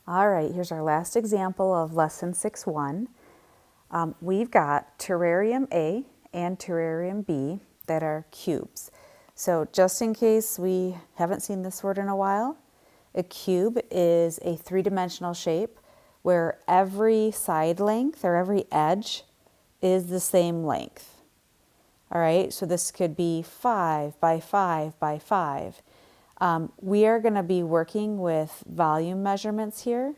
All right, here's our last example of lesson 6.1. We've got terrarium A and terrarium B that are cubes. So just in case we haven't seen this word in a while, a cube is a three-dimensional shape where every side length or every edge is the same length. All right, so this could be 5 by 5 by 5. We are going to be working with volume measurements here.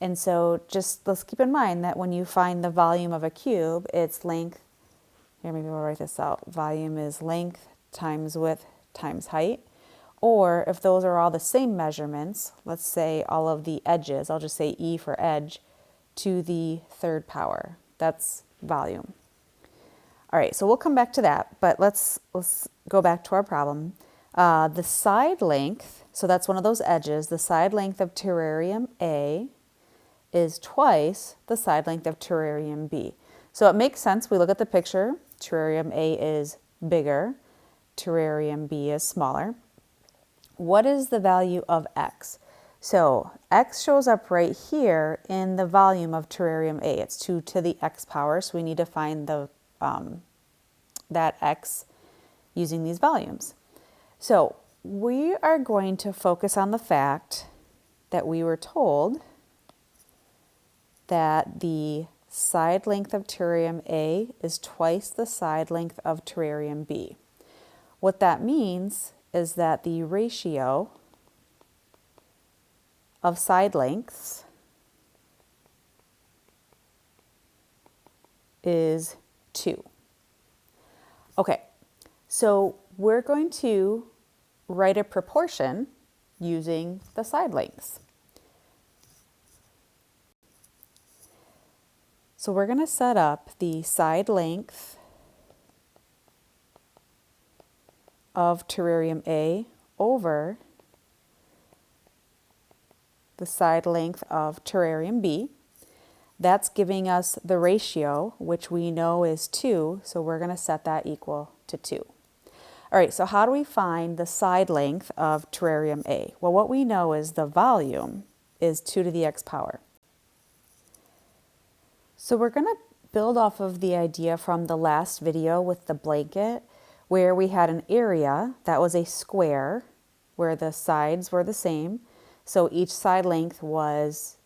And so just let's keep in mind that when you find the volume of a cube, it's length. Here, maybe we'll write this out. Volume is length times width times height. Or if those are all the same measurements, let's say all of the edges, I'll just say E for edge, to the third power. That's volume. All right, so we'll come back to that, but let's go back to our problem. The side length, so that's one of those edges, the side length of terrarium A is twice the side length of terrarium B. So it makes sense. We look at the picture. Terrarium A is bigger. Terrarium B is smaller. What is the value of X? So X shows up right here in the volume of terrarium A. It's 2 to the X power, so we need to find the that X using these volumes. So we are going to focus on the fact that we were told that the side length of terrarium A is twice the side length of terrarium B. What that means is that the ratio of side lengths is 2. Okay, so we're going to write a proportion using the side lengths. So we're going to set up the side length of terrarium A over the side length of terrarium B. That's giving us the ratio, which we know is 2, so we're going to set that equal to 2. All right, so how do we find the side length of terrarium A? Well, what we know is the volume is 2 to the X power. So we're going to build off of the idea from the last video with the blanket, where we had an area that was a square where the sides were the same. So each side length was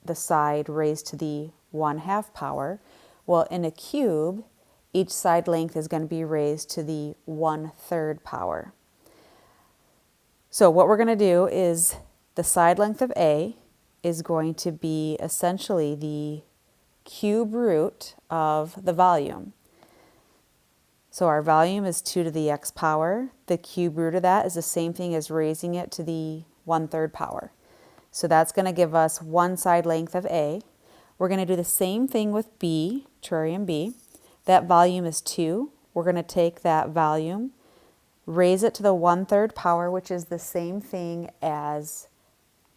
the side raised to the 1/2 power. Well, in a cube, each side length is going to be raised to the 1/3 power. So what we're going to do is the side length of A is going to be essentially the cube root of the volume. So our volume is 2 to the X power. The cube root of that is the same thing as raising it to the 1/3 power. So that's going to give us one side length of A. We're going to do the same thing with B, terrarium B. That volume is 2. We're going to take that volume, raise it to the 1/3 power, which is the same thing as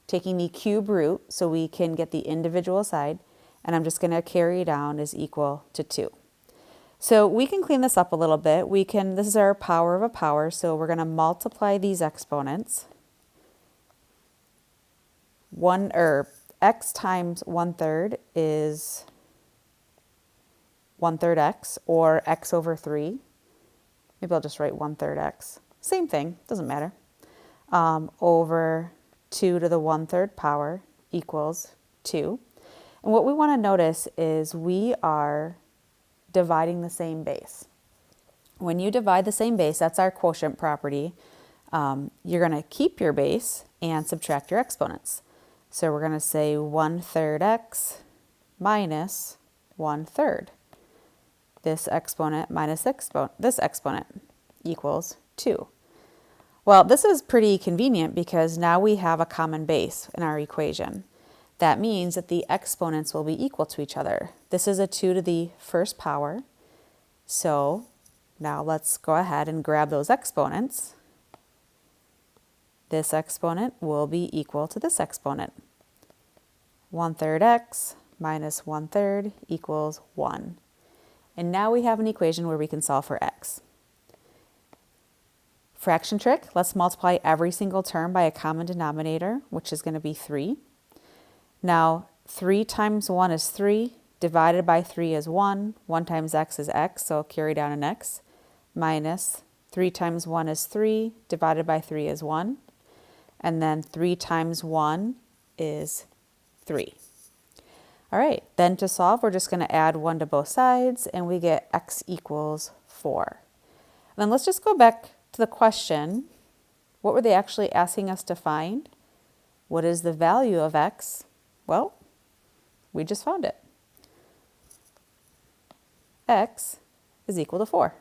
taking the cube root so we can get the individual side. And I'm just going to carry down is equal to 2. So we can clean this up a little bit. This is our power of a power, so we're going to multiply these exponents. X times 1/3 is 1/3 X, or X over 3. Maybe I'll just write 1/3 X. Same thing, doesn't matter. Over 2 to the 1/3 power equals 2. And what we want to notice is we are dividing the same base. When you divide the same base, that's our quotient property, you're going to keep your base and subtract your exponents. So we're going to say 1/3 X minus 1/3. This exponent minus this exponent equals 2. Well, this is pretty convenient because now we have a common base in our equation. That means that the exponents will be equal to each other. This is a 2 to the 1st power. So now let's go ahead and grab those exponents. This exponent will be equal to this exponent. 1/3 X minus 1/3 equals 1. And now we have an equation where we can solve for X. Fraction trick, let's multiply every single term by a common denominator, which is going to be 3. Now, 3 times 1 is 3, divided by 3 is 1. 1 times x is x, so carry down an x, minus 3 times 1 is 3, divided by 3 is 1. And then 3 times 1 is 3. All right, then to solve, we're just going to add 1 to both sides, and we get x equals 4. And then let's just go back to the question. What were they actually asking us to find? What is the value of x? Well, we just found it. X is equal to 4.